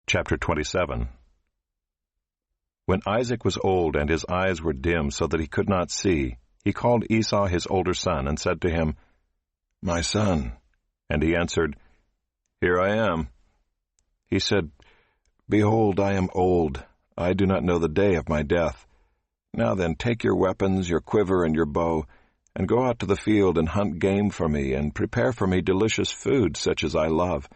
Chapter 27. When Isaac was old and his eyes were dim so that he could not see, he called Esau his older son and said to him, "My son." And he answered, "Here I am." He said, "Behold, I am old. I do not know the day of my death. Now then, take your weapons, your quiver, and your bow, and go out to the field and hunt game for me, and prepare for me delicious food such as I love,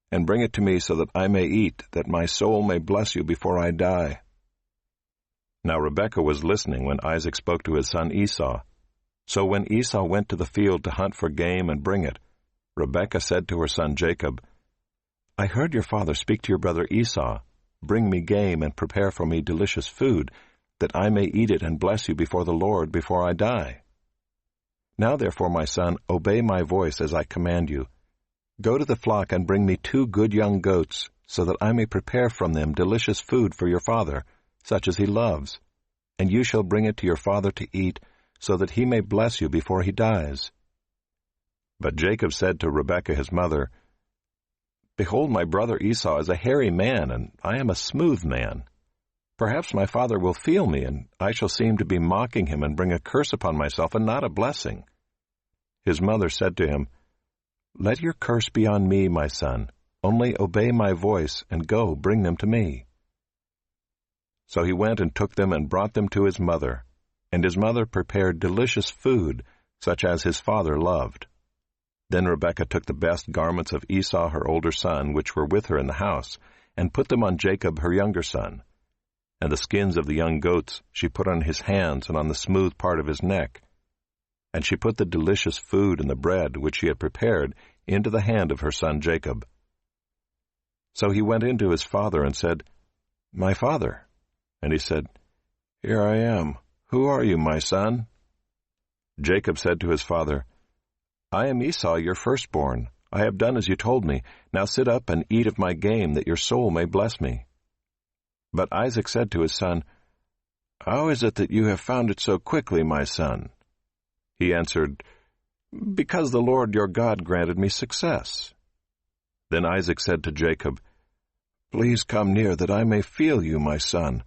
and bring it to me so that I may eat, that my soul may bless you before I die." Now Rebekah was listening when Isaac spoke to his son Esau. So when Esau went to the field to hunt for game and bring it, Rebekah said to her son Jacob, "I heard your father speak to your brother Esau, 'Bring me game and prepare for me delicious food, that I may eat it and bless you before the Lord before I die.' Now therefore, my son, obey my voice as I command you. Go to the flock and bring me 2 good young goats, so that I may prepare from them delicious food for your father, such as he loves. And you shall bring it to your father to eat, so that he may bless you before he dies." But Jacob said to Rebekah his mother, "Behold, my brother Esau is a hairy man, and I am a smooth man. Perhaps my father will feel me, and I shall seem to be mocking him and bring a curse upon myself and not a blessing." His mother said to him, "Let your curse be on me, my son. Only obey my voice, and go, bring them to me." So he went and took them and brought them to his mother, and his mother prepared delicious food, such as his father loved. Then Rebekah took the best garments of Esau her older son, which were with her in the house, and put them on Jacob her younger son. And the skins of the young goats she put on his hands and on the smooth part of his neck. And she put the delicious food and the bread which she had prepared into the hand of her son Jacob. So he went in to his father and said, "My father." And he said, "Here I am. Who are you, my son?" Jacob said to his father, "I am Esau, your firstborn. I have done as you told me. Now sit up and eat of my game, that your soul may bless me." But Isaac said to his son, "How is it that you have found it so quickly, my son?" He answered, "Because the Lord your God granted me success." Then Isaac said to Jacob, "Please come near, that I may feel you, my son,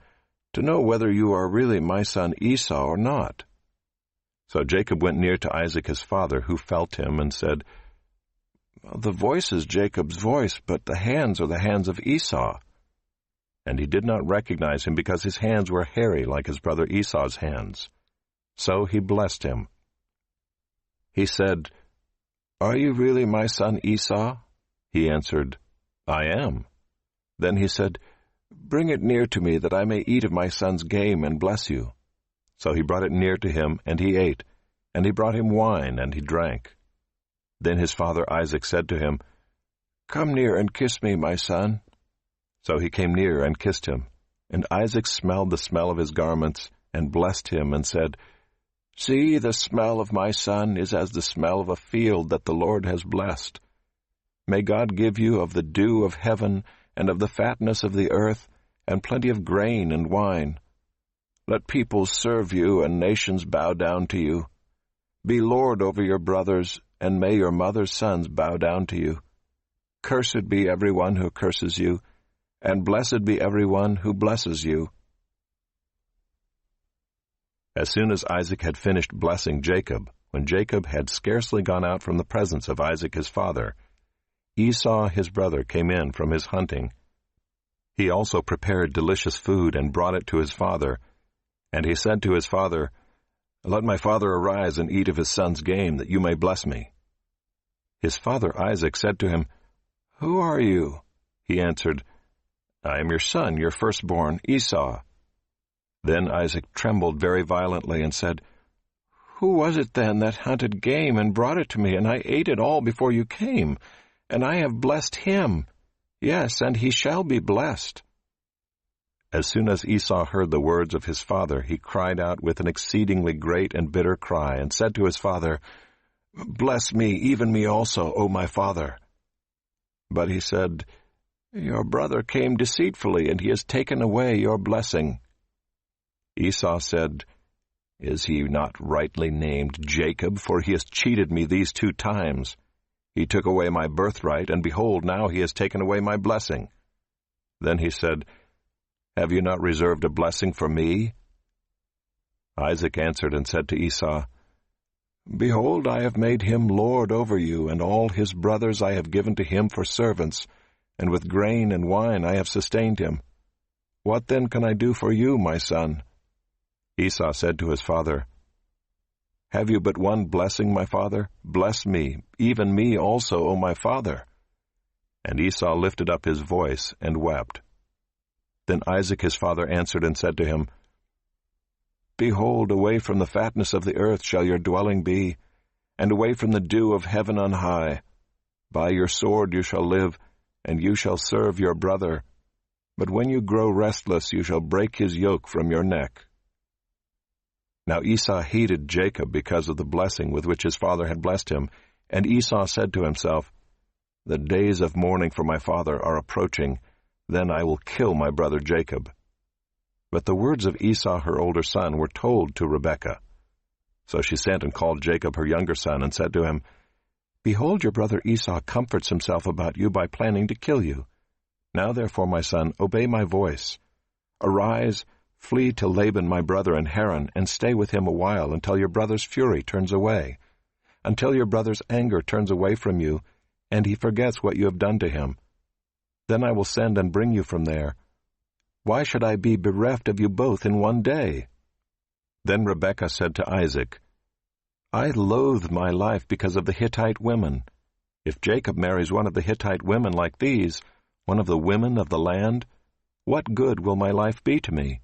to know whether you are really my son Esau or not." So Jacob went near to Isaac his father, who felt him, and said, "The voice is Jacob's voice, but the hands are the hands of Esau." And he did not recognize him, because his hands were hairy like his brother Esau's hands. So he blessed him. He said, "Are you really my son Esau?" He answered, "I am." Then he said, "Bring it near to me, that I may eat of my son's game and bless you." So he brought it near to him, and he ate, and he brought him wine, and he drank. Then his father Isaac said to him, "Come near and kiss me, my son." So he came near and kissed him, and Isaac smelled the smell of his garments, and blessed him, and said, "See, the smell of my son is as the smell of a field that the Lord has blessed. May God give you of the dew of heaven, and of the fatness of the earth, and plenty of grain and wine. Let peoples serve you, and nations bow down to you. Be lord over your brothers, and may your mother's sons bow down to you. Cursed be everyone who curses you, and blessed be everyone who blesses you." As soon as Isaac had finished blessing Jacob, when Jacob had scarcely gone out from the presence of Isaac his father, Esau his brother came in from his hunting. He also prepared delicious food and brought it to his father. And he said to his father, "Let my father arise and eat of his son's game, that you may bless me." His father Isaac said to him, "Who are you?" He answered, "I am your son, your firstborn, Esau." Then Isaac trembled very violently and said, "Who was it then that hunted game and brought it to me, and I ate it all before you came? And I have blessed him. Yes, and he shall be blessed." As soon as Esau heard the words of his father, he cried out with an exceedingly great and bitter cry, and said to his father, "Bless me, even me also, O my father." But he said, "Your brother came deceitfully, and he has taken away your blessing." Esau said, "Is he not rightly named Jacob? For he has cheated me these 2 times. He took away my birthright, and behold, now he has taken away my blessing." Then he said, "Have you not reserved a blessing for me?" Isaac answered and said to Esau, "Behold, I have made him lord over you, and all his brothers I have given to him for servants, and with grain and wine I have sustained him. What then can I do for you, my son?" Esau said to his father, "Have you but one blessing, my father? Bless me, even me also, O my father." And Esau lifted up his voice and wept. Then Isaac his father answered and said to him, "Behold, away from the fatness of the earth shall your dwelling be, and away from the dew of heaven on high. By your sword you shall live, and you shall serve your brother. But when you grow restless, you shall break his yoke from your neck." Now Esau hated Jacob because of the blessing with which his father had blessed him, and Esau said to himself, "The days of mourning for my father are approaching, then I will kill my brother Jacob." But the words of Esau her older son were told to Rebekah. So she sent and called Jacob her younger son, and said to him, "Behold, your brother Esau comforts himself about you by planning to kill you. Now therefore, my son, obey my voice. Arise, flee to Laban my brother in Haran, and stay with him a while until your brother's fury turns away, until your brother's anger turns away from you, and he forgets what you have done to him. Then I will send and bring you from there. Why should I be bereft of you both in one day?" Then Rebekah said to Isaac, "I loathe my life because of the Hittite women. If Jacob marries one of the Hittite women like these, one of the women of the land, what good will my life be to me?